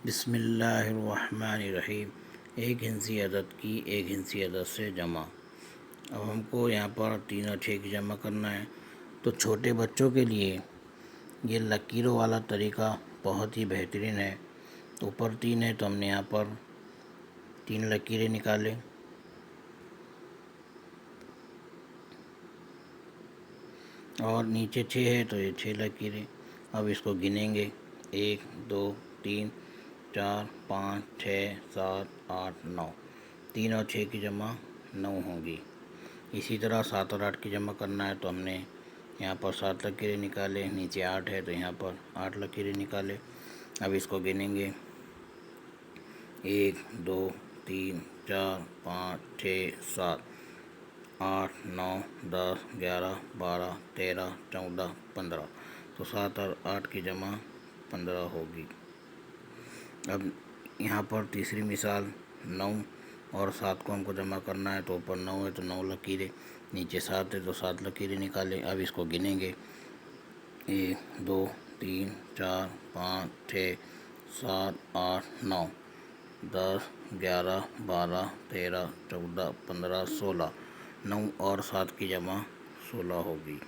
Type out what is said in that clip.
بسم اللہ الرحمن الرحیم۔ ایک ہندسی عدد کی ایک ہندسی عدد سے جمع۔ اب ہم کو یہاں پر 3 اور 6 کی جمع کرنا ہے، تو چھوٹے بچوں کے لیے یہ لکیروں والا طریقہ بہت ہی بہترین ہے۔ اوپر 3 ہے تو ہم نے یہاں پر 3 لکیریں نکالے، اور نیچے 6 ہے تو یہ 6 لکیریں۔ اب اس کو گنیں گے، 1 2 3 4 5 6 7 8 9۔ 3 اور 6 کی جمع 9 ہوگی۔ اسی طرح 7 اور 8 کی جمع کرنا ہے تو ہم نے یہاں پر 7 لکیریں نکالے، نیچے 8 ہے تو یہاں پر 8 لکیریں نکالے۔ اب اس کو گنیں گے، 1 2 3 4 5 6 7 8 9 10 11 12 13 14 15۔ تو 7 اور 8 کی جمع 15 ہوگی۔ اب یہاں پر تیسری مثال 9 اور 7 کو ہم کو جمع کرنا ہے، تو اوپر 9 ہے تو 9 لکیریں، نیچے 7 ہے تو 7 لکیریں نکالے۔ اب اس کو گنیں گے، 1 2 3 4 5 6 7 8 9 10 11 12 13 14 15 16۔ 9 اور 7 کی جمع 16 ہوگی۔